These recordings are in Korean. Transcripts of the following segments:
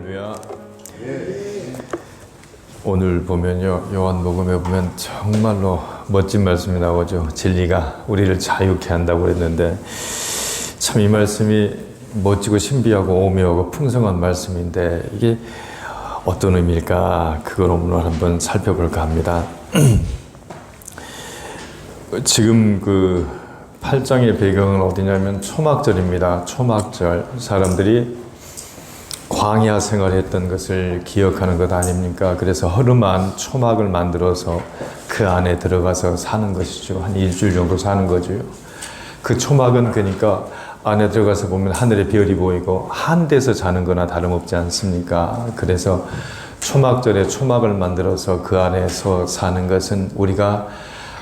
할렐루야. 오늘 보면요, 요한복음에 보면 정말로 멋진 말씀이 나오죠. 진리가 우리를 자유케 한다고 그랬는데 참 이 말씀이 멋지고 신비하고 오묘하고 풍성한 말씀인데 이게 어떤 의미일까? 그걸 오늘 한번 살펴볼까 합니다. 지금 그 8장의 배경은 어디냐면 초막절입니다. 초막절. 사람들이 광야 생활했던 것을 기억하는 것 아닙니까? 그래서 허름한 초막을 만들어서 그 안에 들어가서 사는 것이죠. 한 일주일 정도 사는 거죠. 그 초막은 그러니까 안에 들어가서 보면 하늘에 별이 보이고 한 데서 자는 거나 다름없지 않습니까? 그래서 초막절에 초막을 만들어서 그 안에서 사는 것은 우리가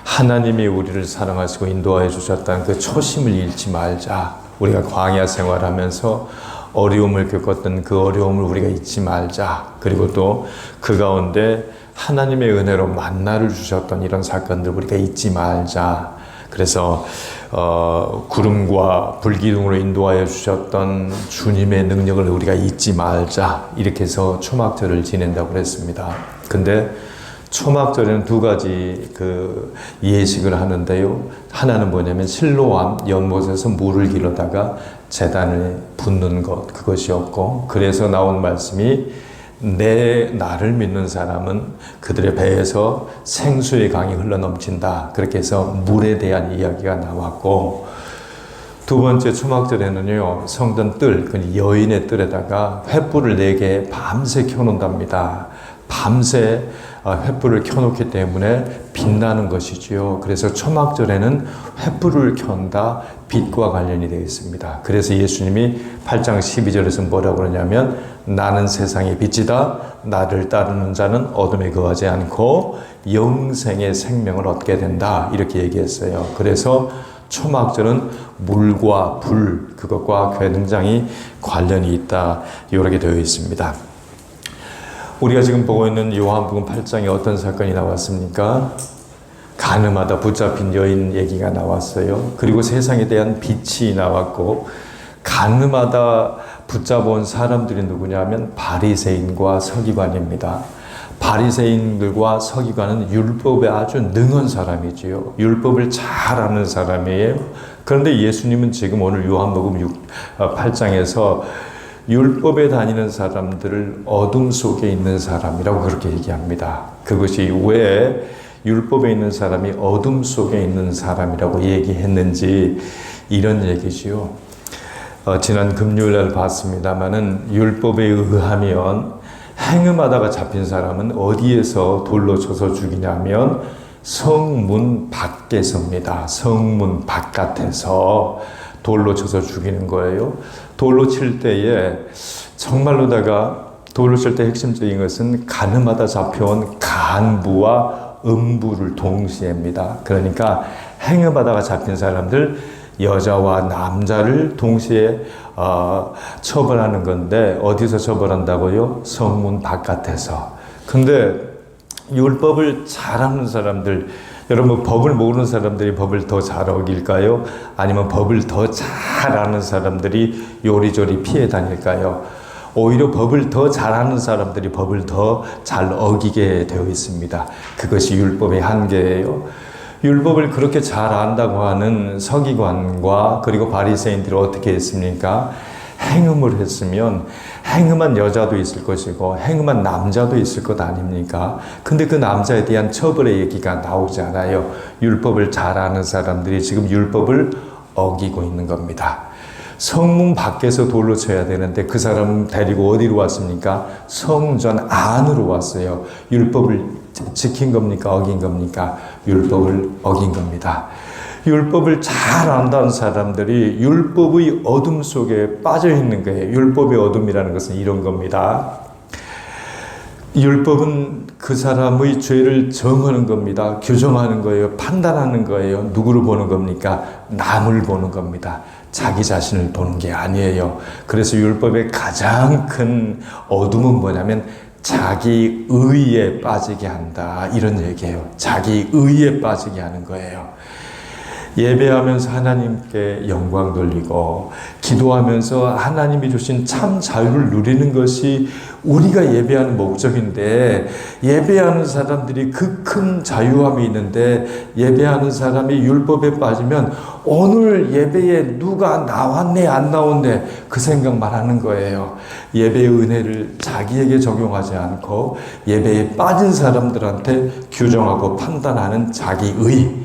하나님이 우리를 사랑하시고 인도하여 주셨다는 그 초심을 잃지 말자. 우리가 광야 생활하면서 어려움을 겪었던 그 어려움을 우리가 잊지 말자. 그리고 또 그 가운데 하나님의 은혜로 만나를 주셨던 이런 사건들 우리가 잊지 말자. 그래서 구름과 불기둥으로 인도하여 주셨던 주님의 능력을 우리가 잊지 말자. 이렇게 해서 초막절을 지낸다고 그랬습니다. 근데 초막절에는 두 가지 그 예식을 하는데요. 하나는 뭐냐면 실로암 연못에서 물을 길어다가 제단을 붓는 것, 그것이었고, 그래서 나온 말씀이 나를 믿는 사람은 그들의 배에서 생수의 강이 흘러넘친다. 그렇게 해서 물에 대한 이야기가 나왔고, 두 번째 초막절에는요, 성전 뜰, 그 여인의 뜰에다가 횃불을 4개 밤새 켜놓는답니다. 밤새 횃불을 켜놓기 때문에 빛나는 것이지요. 그래서 초막절에는 횃불을 켠다, 빛과 관련이 되어 있습니다. 그래서 예수님이 8장 12절에서 뭐라고 그러냐면 나는 세상의 빛이다. 나를 따르는 자는 어둠에 거하지 않고 영생의 생명을 얻게 된다. 이렇게 얘기했어요. 그래서 초막절은 물과 불, 그것과 굉장히 관련이 있다. 이렇게 되어 있습니다. 우리가 지금 보고 있는 요한복음 8장에 어떤 사건이 나왔습니까? 가늠하다 붙잡힌 여인 얘기가 나왔어요. 그리고 세상에 대한 빛이 나왔고, 가늠하다 붙잡아온 사람들이 누구냐면 바리새인과 서기관입니다. 바리새인들과 서기관은 율법에 아주 능한 사람이지요. 율법을 잘 아는 사람이에요. 그런데 예수님은 지금 오늘 요한복음 8장에서 율법에 다니는 사람들을 어둠 속에 있는 사람이라고 그렇게 얘기합니다. 그것이 왜 율법에 있는 사람이 어둠 속에 있는 사람이라고 얘기했는지 이런 얘기지요. 지난 금요일날 봤습니다마는 율법에 의하면 행음하다가 잡힌 사람은 어디에서 돌로 쳐서 죽이냐면 성문 밖에서입니다. 성문 바깥에서 돌로 쳐서 죽이는 거예요. 돌로 칠 때에 정말로다가 돌로 칠 때 핵심적인 것은 가늠하다 잡혀온 간부와 음부를 동시에입니다. 그러니까 행음하다가 잡힌 사람들 여자와 남자를 동시에 처벌하는 건데 어디서 처벌한다고요? 성문 바깥에서. 근데 율법을 잘하는 사람들, 여러분 법을 모르는 사람들이 법을 더 잘 어길까요? 아니면 법을 더 잘 아는 사람들이 요리조리 피해 다닐까요? 오히려 법을 더 잘하는 사람들이 법을 더 잘 어기게 되어 있습니다. 그것이 율법의 한계예요. 율법을 그렇게 잘 안다고 하는 서기관과 그리고 바리새인들이 어떻게 했습니까? 행음을 했으면 행음한 여자도 있을 것이고 행음한 남자도 있을 것 아닙니까? 근데 그 남자에 대한 처벌의 얘기가 나오지 않아요. 율법을 잘 아는 사람들이 지금 율법을 어기고 있는 겁니다. 성문 밖에서 돌로 쳐야 되는데 그 사람은 데리고 어디로 왔습니까? 성전 안으로 왔어요. 율법을 지킨 겁니까? 어긴 겁니까? 율법을 어긴 겁니다. 율법을 잘 안다는 사람들이 율법의 어둠 속에 빠져 있는 거예요. 율법의 어둠이라는 것은 이런 겁니다. 율법은 그 사람의 죄를 정하는 겁니다. 규정하는 거예요. 판단하는 거예요. 누구를 보는 겁니까? 남을 보는 겁니다. 자기 자신을 보는 게 아니에요. 그래서 율법의 가장 큰 어둠은 뭐냐면 자기 의에 빠지게 한다. 이런 얘기예요. 자기 의에 빠지게 하는 거예요. 예배하면서 하나님께 영광 돌리고 기도하면서 하나님이 주신 참 자유를 누리는 것이 우리가 예배하는 목적인데, 예배하는 사람들이 그 큰 자유함이 있는데 예배하는 사람이 율법에 빠지면 오늘 예배에 누가 나왔네 안 나왔네 그 생각만 하는 거예요. 예배의 은혜를 자기에게 적용하지 않고 예배에 빠진 사람들한테 규정하고 판단하는 자기의,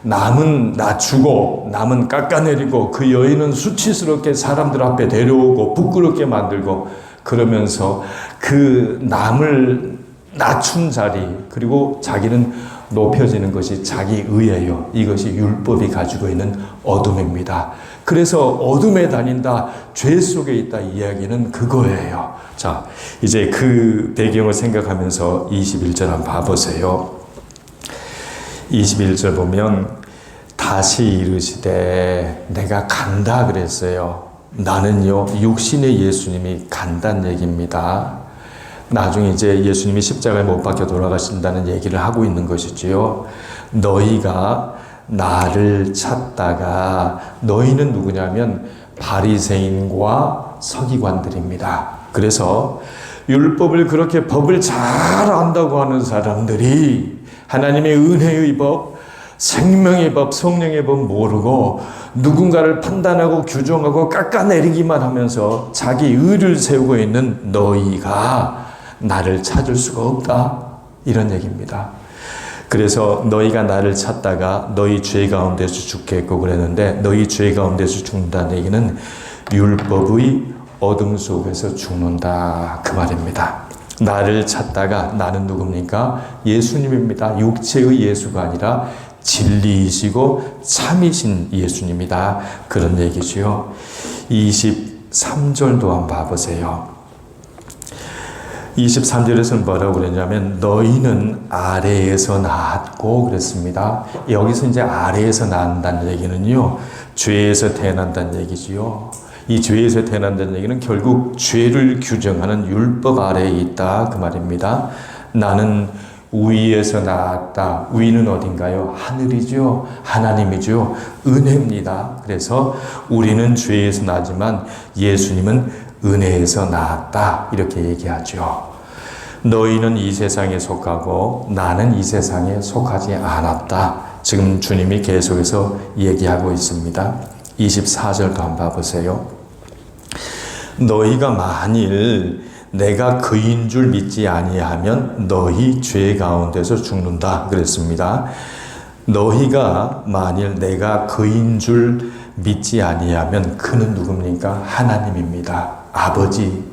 남은 낮추고 남은 깎아내리고 그 여인은 수치스럽게 사람들 앞에 데려오고 부끄럽게 만들고, 그러면서 그 남을 낮춘 자리, 그리고 자기는 높여지는 것이 자기의예요. 이것이 율법이 가지고 있는 어둠입니다. 그래서 어둠에 다닌다, 죄 속에 있다 이야기는 그거예요. 자, 이제 그 배경을 생각하면서 21절 한번 봐보세요. 21절 보면 다시 이르시되 내가 간다 그랬어요. 나는요, 육신의 예수님이 간다는 얘기입니다. 나중에 이제 예수님이 십자가에 못 박혀 돌아가신다는 얘기를 하고 있는 것이지요. 너희가 나를 찾다가, 너희는 누구냐면 바리새인과 서기관들입니다. 그래서 율법을 그렇게 법을 잘 안다고 하는 사람들이 하나님의 은혜의 법, 생명의 법, 성령의 법 모르고 누군가를 판단하고 규정하고 깎아내리기만 하면서 자기 의를 세우고 있는 너희가 나를 찾을 수가 없다, 이런 얘기입니다. 그래서 너희가 나를 찾다가 너희 죄 가운데서 죽겠고 그랬는데, 너희 죄 가운데서 죽는다는 얘기는 율법의 어둠 속에서 죽는다 그 말입니다. 나를 찾다가, 나는 누굽니까? 예수님입니다. 육체의 예수가 아니라 진리이시고 참이신 예수님이다, 그런 얘기지요. 23절도 한번 봐보세요. 23절에서는 뭐라고 그랬냐면 너희는 아래에서 낳았고 그랬습니다. 여기서 이제 아래에서 낳는다는 얘기는요, 죄에서 태어난다는 얘기지요. 이 죄에서 태어난다는 얘기는 결국 죄를 규정하는 율법 아래에 있다 그 말입니다. 나는 위에서 나왔다. 위는 어딘가요? 하늘이죠. 하나님이죠. 은혜입니다. 그래서 우리는 죄에서 나지만 예수님은 은혜에서 나왔다, 이렇게 얘기하죠. 너희는 이 세상에 속하고 나는 이 세상에 속하지 않았다. 지금 주님이 계속해서 얘기하고 있습니다. 24절도 한번 봐보세요. 너희가 만일 내가 그인 줄 믿지 아니하면 너희 죄 가운데서 죽는다 그랬습니다. 너희가 만일 내가 그인 줄 믿지 아니하면 그는 누굽니까? 하나님입니다. 아버지.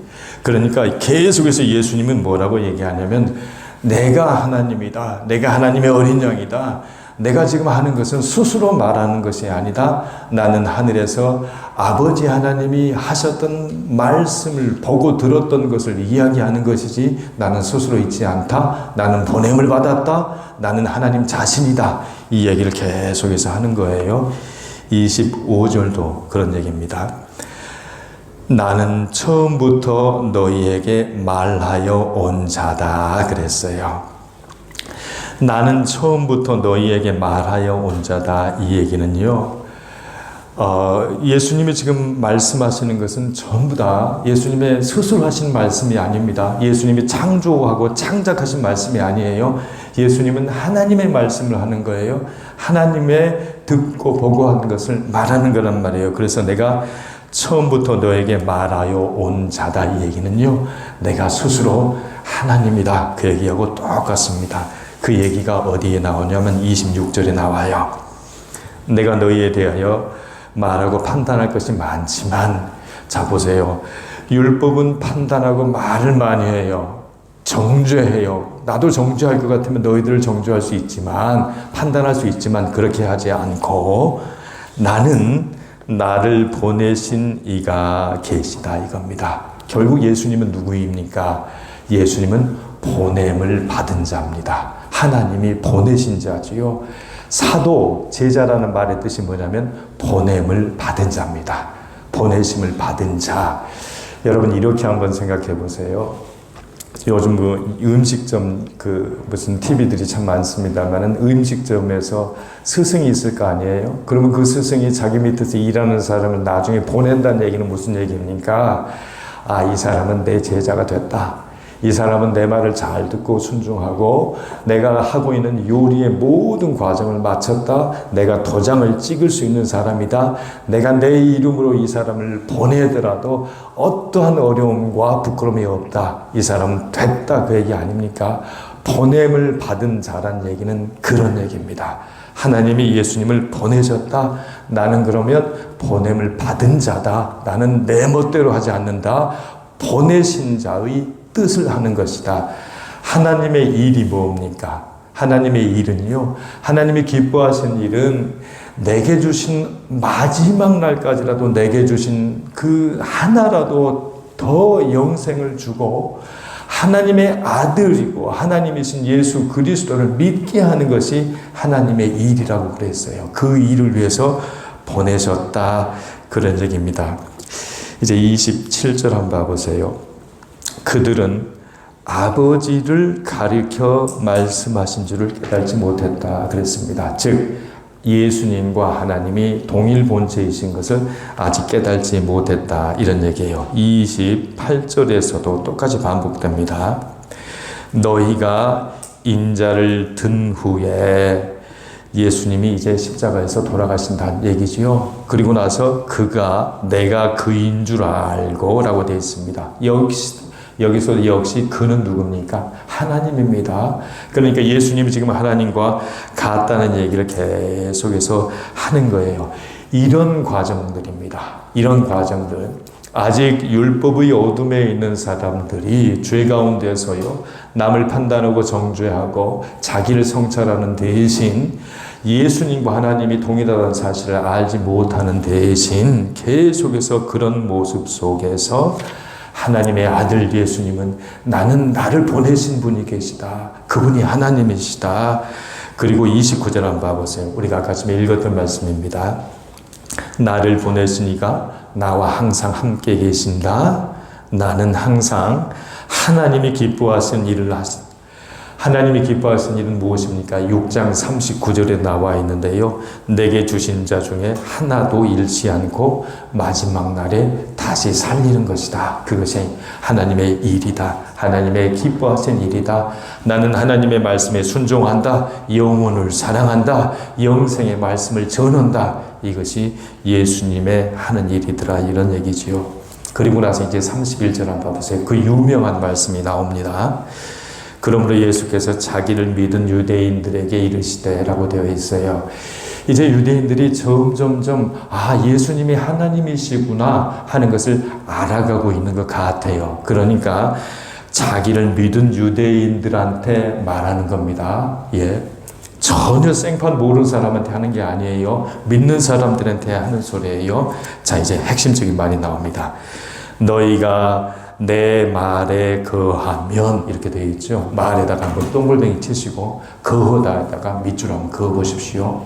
그러니까 계속해서 예수님은 뭐라고 얘기하냐면 내가 하나님이다. 내가 하나님의 어린 양이다. 내가 지금 하는 것은 스스로 말하는 것이 아니다. 나는 하늘에서 아버지 하나님이 하셨던 말씀을 보고 들었던 것을 이야기하는 것이지 나는 스스로 있지 않다. 나는 보냄을 받았다. 나는 하나님 자신이다. 이 얘기를 계속해서 하는 거예요. 25절도 그런 얘기입니다. 나는 처음부터 너희에게 말하여 온 자다 그랬어요. 나는 처음부터 너희에게 말하여 온 자다, 이 얘기는요, 예수님이 지금 말씀하시는 것은 전부 다 예수님의 스스로 하신 말씀이 아닙니다. 예수님이 창조하고 창작하신 말씀이 아니에요. 예수님은 하나님의 말씀을 하는 거예요. 하나님의 듣고 보고 하는 것을 말하는 거란 말이에요. 그래서 내가 처음부터 너에게 말하여 온 자다, 이 얘기는요, 내가 스스로 하나님이다 그 얘기하고 똑같습니다. 그 얘기가 어디에 나오냐면 26절에 나와요. 내가 너희에 대하여 말하고 판단할 것이 많지만, 자 보세요. 율법은 판단하고 말을 많이 해요. 정죄해요. 나도 정죄할 것 같으면 너희들을 정죄할 수 있지만, 판단할 수 있지만 그렇게 하지 않고 나는 나를 보내신 이가 계시다, 이겁니다. 결국 예수님은 누구입니까? 예수님은 보냄을 받은 자입니다. 하나님이 보내신 자지요. 사도, 제자라는 말의 뜻이 뭐냐면 보냄을 받은 자입니다. 보내심을 받은 자. 여러분 이렇게 한번 생각해 보세요. 요즘 그 음식점 무슨 TV들이 참 많습니다만은 음식점에서 스승이 있을 거 아니에요? 그러면 그 스승이 자기 밑에서 일하는 사람을 나중에 보낸다는 얘기는 무슨 얘기입니까? 아, 이 사람은 내 제자가 됐다. 이 사람은 내 말을 잘 듣고 순종하고 내가 하고 있는 요리의 모든 과정을 마쳤다. 내가 도장을 찍을 수 있는 사람이다. 내가 내 이름으로 이 사람을 보내더라도 어떠한 어려움과 부끄러움이 없다. 이 사람은 됐다. 그 얘기 아닙니까? 보냄을 받은 자란 얘기는 그런 얘기입니다. 하나님이 예수님을 보내셨다. 나는 그러면 보냄을 받은 자다. 나는 내 멋대로 하지 않는다. 보내신 자의 뜻을 하는 것이다. 하나님의 일이 뭡니까? 하나님의 일은요, 하나님이 기뻐하신 일은 내게 주신 마지막 날까지라도 내게 주신 그 하나라도 더 영생을 주고 하나님의 아들이고 하나님이신 예수 그리스도를 믿게 하는 것이 하나님의 일이라고 그랬어요. 그 일을 위해서 보내셨다. 그런 얘기입니다. 이제 27절 한번 봐보세요. 그들은 아버지를 가리켜 말씀하신 줄을 깨닫지 못했다 그랬습니다. 즉 예수님과 하나님이 동일 본체이신 것을 아직 깨닫지 못했다 이런 얘기예요. 28절에서도 똑같이 반복됩니다. 너희가 인자를 든 후에 예수님이 이제 십자가에서 돌아가신다는 얘기지요. 그리고 나서 그가 내가 그인 줄 알고 라고 되어 있습니다. 여기서 역시 그는 누굽니까? 하나님입니다. 그러니까 예수님이 지금 하나님과 같다는 얘기를 계속해서 하는 거예요. 이런 과정들입니다. 이런 과정들. 아직 율법의 어둠에 있는 사람들이 죄 가운데서요, 남을 판단하고 정죄하고 자기를 성찰하는 대신 예수님과 하나님이 동일하다는 사실을 알지 못하는 대신 계속해서 그런 모습 속에서 하나님의 아들 예수님은 나는 나를 보내신 분이 계시다. 그분이 하나님이시다. 그리고 29절 한번 봐보세요. 우리가 아까 아침에 읽었던 말씀입니다. 나를 보내시니가 나와 항상 함께 계신다. 나는 항상 하나님이 기뻐하신 일을 하나님이 기뻐하신 일은 무엇입니까? 6장 39절에 나와 있는데요. 내게 주신 자 중에 하나도 잃지 않고 마지막 날에 다시 살리는 것이다. 그것이 하나님의 일이다. 하나님의 기뻐하신 일이다. 나는 하나님의 말씀에 순종한다. 영혼을 사랑한다. 영생의 말씀을 전한다. 이것이 예수님의 하는 일이더라. 이런 얘기지요. 그리고 나서 이제 31절 한번 보세요. 그 유명한 말씀이 나옵니다. 그러므로 예수께서 자기를 믿은 유대인들에게 이르시되라고 되어 있어요. 이제 유대인들이 점점점 예수님이 하나님이시구나 하는 것을 알아가고 있는 것 같아요. 그러니까 자기를 믿은 유대인들한테 말하는 겁니다. 예. 전혀 생판 모르는 사람한테 하는 게 아니에요. 믿는 사람들한테 하는 소리예요. 자, 이제 핵심적인 말이 나옵니다. 너희가 내 말에 거하면 이렇게 되어 있죠. 말에다가 한번 동글뱅이 치시고 거하다에다가 밑줄 한번 그어보십시오.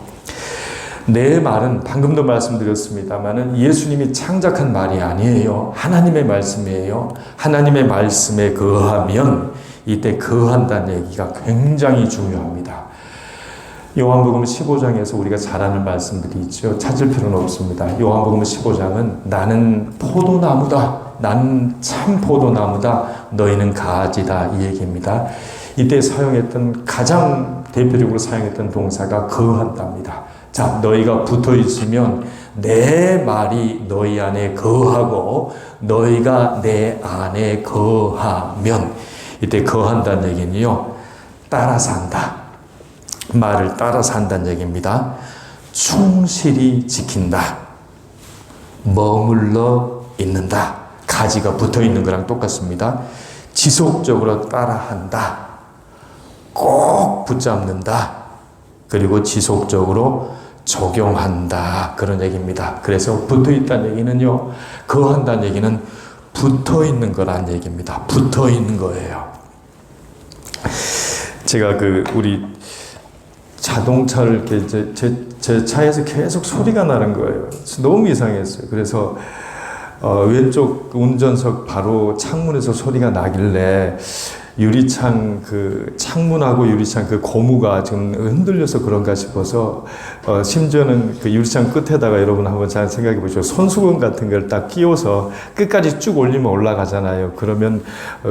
내 말은 방금도 말씀드렸습니다마는 예수님이 창작한 말이 아니에요. 하나님의 말씀이에요. 하나님의 말씀에 거하면 이때 거한다는 얘기가 굉장히 중요합니다. 요한복음 15장에서 우리가 잘 아는 말씀들이 있죠. 찾을 필요는 없습니다. 요한복음 15장은 나는 포도나무다. 나는 참 포도나무다. 너희는 가지다. 이 얘기입니다. 이때 사용했던 가장 대표적으로 사용했던 동사가 거한답니다. 자, 너희가 붙어 있으면 내 말이 너희 안에 거하고 너희가 내 안에 거하면 이때 거한다는 얘기는요. 따라 산다. 말을 따라 산다는 얘기입니다. 충실히 지킨다. 머물러 있는다. 가지가 붙어 있는 거랑 똑같습니다. 지속적으로 따라한다. 꼭 붙잡는다. 그리고 지속적으로 적용한다. 그런 얘기입니다. 그래서 붙어 있다는 얘기는요. 거한다는 얘기는 붙어 있는 거란 얘기입니다. 붙어 있는 거예요. 제가 우리 자동차를 이렇게 제 차에서 계속 소리가 나는 거예요. 너무 이상했어요. 그래서 왼쪽 운전석 바로 창문에서 소리가 나길래 유리창 그 창문하고 유리창 그 고무가 지금 흔들려서 그런가 싶어서 심지어는 그 유리창 끝에다가 여러분 한번 잘 생각해 보시고 손수건 같은 걸 딱 끼워서 끝까지 쭉 올리면 올라가잖아요. 그러면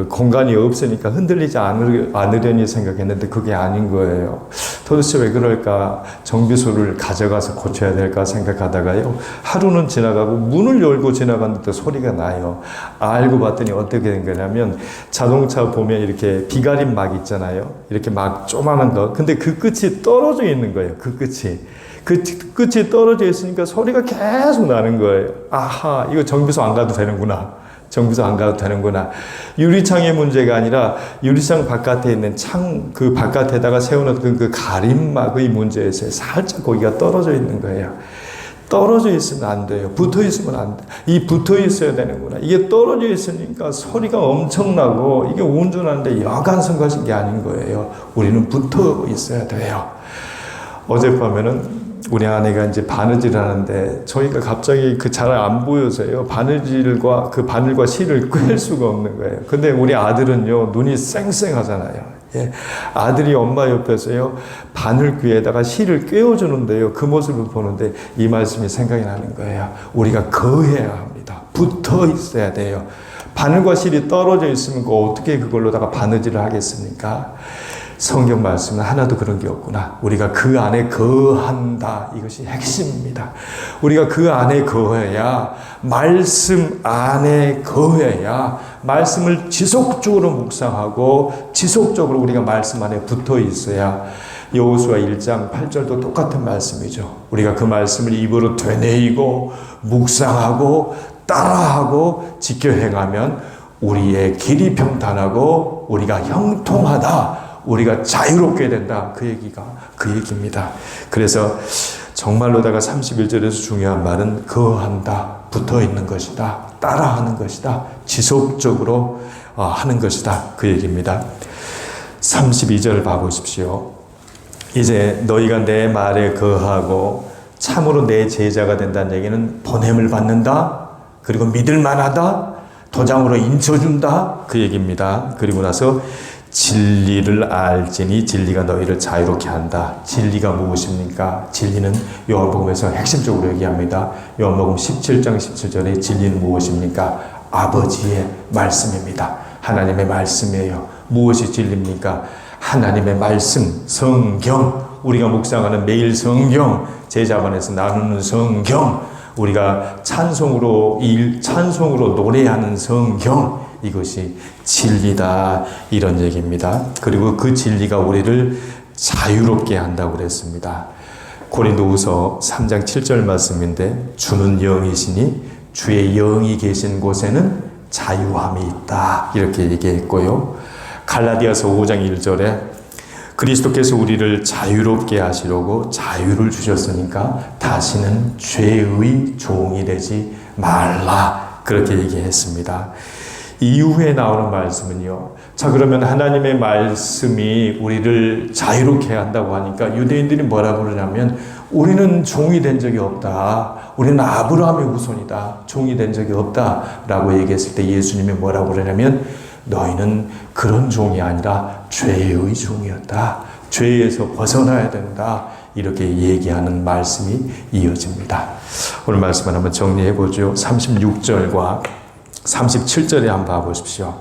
공간이 없으니까 흔들리지 않으려니 생각했는데 그게 아닌 거예요. 도대체 왜 그럴까? 정비소를 가져가서 고쳐야 될까 생각하다가요. 하루는 지나가고 문을 열고 지나갔는데 소리가 나요. 알고 봤더니 어떻게 된 거냐면 자동차 보면 이렇게 비가림 막 있잖아요. 이렇게 막 조그만한 거. 근데 그 끝이 떨어져 있는 거예요. 그 끝이. 그 끝이 떨어져 있으니까 소리가 계속 나는 거예요. 아하, 이거 정비소 안 가도 되는구나. 정비소 안 가도 되는구나. 유리창의 문제가 아니라 유리창 바깥에 있는 창, 그 바깥에다가 세워놓은 그 가림막의 문제에서 살짝 거기가 떨어져 있는 거예요. 떨어져 있으면 안 돼요. 붙어 있으면 안 돼. 이 붙어 있어야 되는구나. 이게 떨어져 있으니까 소리가 엄청나고 이게 운전하는데 여간성 가진 게 아닌 거예요. 우리는 붙어 있어야 돼요. 어젯밤에는 우리 아내가 이제 바느질 하는데 저희가 갑자기 그 잘 안 보여서요. 바느질과 그 바늘과 실을 꿰 수가 없는 거예요. 근데 우리 아들은요, 눈이 쌩쌩하잖아요. 예. 아들이 엄마 옆에서요, 바늘 귀에다가 실을 꿰어주는데요. 그 모습을 보는데 이 말씀이 생각이 나는 거예요. 우리가 거해야 합니다. 붙어 있어야 돼요. 바늘과 실이 떨어져 있으면 어떻게 그걸로다가 바느질을 하겠습니까? 성경 말씀은 하나도 그런 게 없구나. 우리가 그 안에 거한다. 이것이 핵심입니다. 우리가 그 안에 거해야, 말씀 안에 거해야, 말씀을 지속적으로 묵상하고 지속적으로 우리가 말씀 안에 붙어 있어야 여호수아 1장 8절도 똑같은 말씀이죠. 우리가 그 말씀을 입으로 되뇌이고 묵상하고 따라하고 지켜 행하면 우리의 길이 평탄하고 우리가 형통하다. 우리가 자유롭게 된다. 그 얘기입니다. 그래서 정말로다가 31절에서 중요한 말은 거한다. 붙어 있는 것이다. 따라하는 것이다. 지속적으로 하는 것이다. 그 얘기입니다. 32절 봐보십시오. 이제 너희가 내 말에 거하고 참으로 내 제자가 된다는 얘기는 보냄을 받는다. 그리고 믿을 만하다. 도장으로 인쳐준다. 그 얘기입니다. 그리고 나서 진리를 알지니 진리가 너희를 자유롭게 한다. 진리가 무엇입니까? 진리는 요한복음에서 핵심적으로 얘기합니다. 요한복음 17장 17절에 진리는 무엇입니까? 아버지의 말씀입니다. 하나님의 말씀이에요. 무엇이 진리입니까? 하나님의 말씀, 성경, 우리가 묵상하는 매일 성경, 제자반에서 나누는 성경, 우리가 찬송으로 노래하는 성경, 이것이 진리다. 이런 얘기입니다. 그리고 그 진리가 우리를 자유롭게 한다고 그랬습니다. 고린도후서 3장 7절 말씀인데 주는 영이시니 주의 영이 계신 곳에는 자유함이 있다. 이렇게 얘기했고요. 갈라디아서 5장 1절에 그리스도께서 우리를 자유롭게 하시려고 자유를 주셨으니까 다시는 죄의 종이 되지 말라. 그렇게 얘기했습니다. 이후에 나오는 말씀은요. 자, 그러면 하나님의 말씀이 우리를 자유롭게 한다고 하니까 유대인들이 뭐라고 그러냐면 우리는 종이 된 적이 없다. 우리는 아브라함의 후손이다. 종이 된 적이 없다. 라고 얘기했을 때 예수님이 뭐라고 그러냐면 너희는 그런 종이 아니라 죄의 종이었다. 죄에서 벗어나야 된다. 이렇게 얘기하는 말씀이 이어집니다. 오늘 말씀을 한번 정리해 보죠. 36절과 37절에 한번 봐보십시오.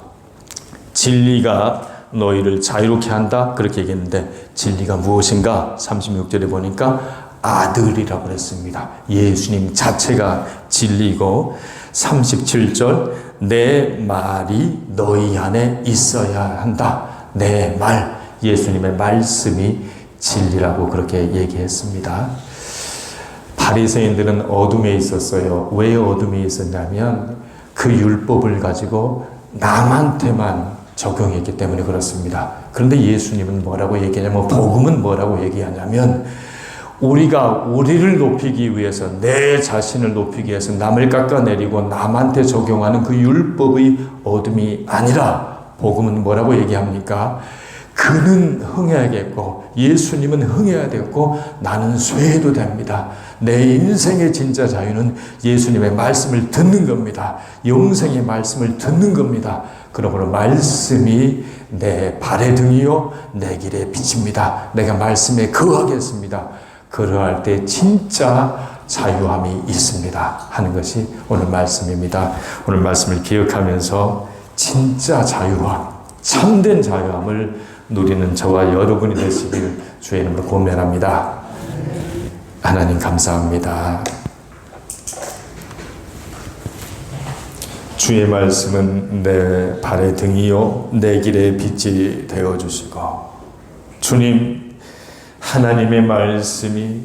진리가 너희를 자유롭게 한다. 그렇게 얘기했는데 진리가 무엇인가? 36절에 보니까 아들이라고 그랬습니다. 예수님 자체가 진리고 37절 내 말이 너희 안에 있어야 한다. 내 말, 예수님의 말씀이 진리라고 그렇게 얘기했습니다. 바리새인들은 어둠에 있었어요. 왜 어둠에 있었냐면 그 율법을 가지고 남한테만 적용했기 때문에 그렇습니다. 그런데 예수님은 뭐라고 얘기하냐면 복음은 뭐라고 얘기하냐면 우리가 우리를 높이기 위해서 내 자신을 높이기 위해서 남을 깎아내리고 남한테 적용하는 그 율법의 어둠이 아니라 복음은 뭐라고 얘기합니까? 그는 흥해야겠고 예수님은 흥해야 되겠고 나는 쇠해도 됩니다. 내 인생의 진짜 자유는 예수님의 말씀을 듣는 겁니다. 영생의 말씀을 듣는 겁니다. 그러므로 말씀이 내 발의 등이요 내 길의 빛입니다. 내가 말씀에 거하겠습니다. 그러할 때 진짜 자유함이 있습니다 하는 것이 오늘 말씀입니다. 오늘 말씀을 기억하면서 진짜 자유함, 참된 자유함을 누리는 저와 여러분이 되시길 주의 이름으로 고면합니다. 하나님 감사합니다. 주의 말씀은 내 발의 등이요 내 길의 빛이 되어주시고, 주님 하나님의 말씀이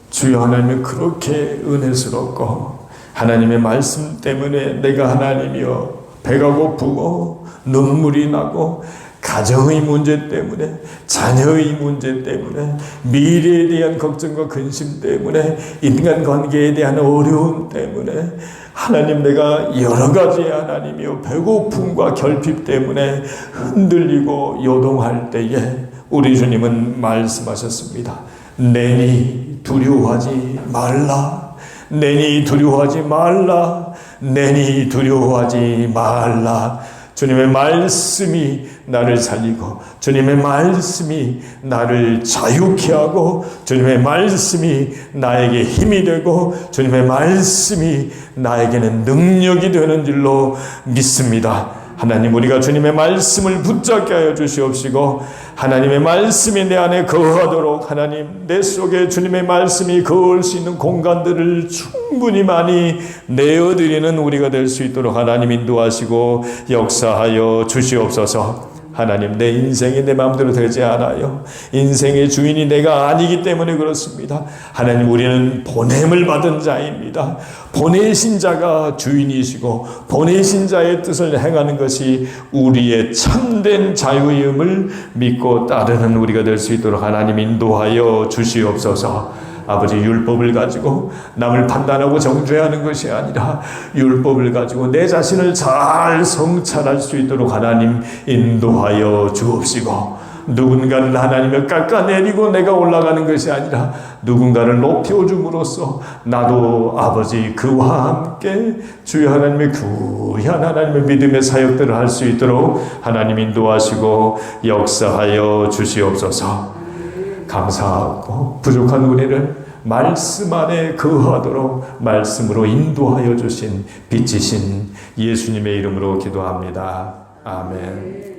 주여 하나님은 그렇게 은혜스럽고, 하나님의 말씀 때문에 내가 하나님이여 배가 고프고 눈물이 나고 가정의 문제 때문에, 자녀의 문제 때문에, 미래에 대한 걱정과 근심 때문에, 인간관계에 대한 어려움 때문에, 하나님 내가 여러 가지 하나님이여 배고픔과 결핍 때문에 흔들리고 요동할 때에 우리 주님은 말씀하셨습니다. 내니 두려워하지 말라. 내니 두려워하지 말라. 내니 두려워하지 말라. 주님의 말씀이 나를 살리고, 주님의 말씀이 나를 자유케 하고, 주님의 말씀이 나에게 힘이 되고, 주님의 말씀이 나에게는 능력이 되는 줄로 믿습니다. 하나님, 우리가 주님의 말씀을 붙잡게 하여 주시옵시고, 하나님의 말씀이 내 안에 거하도록, 하나님 내 속에 주님의 말씀이 거할 수 있는 공간들을 충분히 많이 내어드리는 우리가 될 수 있도록 하나님 인도하시고 역사하여 주시옵소서. 하나님, 내 인생이 내 마음대로 되지 않아요. 인생의 주인이 내가 아니기 때문에 그렇습니다. 하나님, 우리는 보냄을 받은 자입니다. 보내신 자가 주인이시고 보내신 자의 뜻을 행하는 것이 우리의 참된 자유임을 믿고 따르는 우리가 될 수 있도록 하나님 인도하여 주시옵소서. 아버지, 율법을 가지고 남을 판단하고 정죄하는 것이 아니라 율법을 가지고 내 자신을 잘 성찰할 수 있도록 하나님 인도하여 주옵시고, 누군가를 하나님을 깎아내리고 내가 올라가는 것이 아니라 누군가를 높여줌으로써 나도 아버지 그와 함께 주여 하나님의 귀한 하나님의 믿음의 사역들을 할 수 있도록 하나님 인도하시고 역사하여 주시옵소서. 감사하고 부족한 우리를 말씀 안에 거하도록 말씀으로 인도하여 주신 빛이신 예수님의 이름으로 기도합니다. 아멘.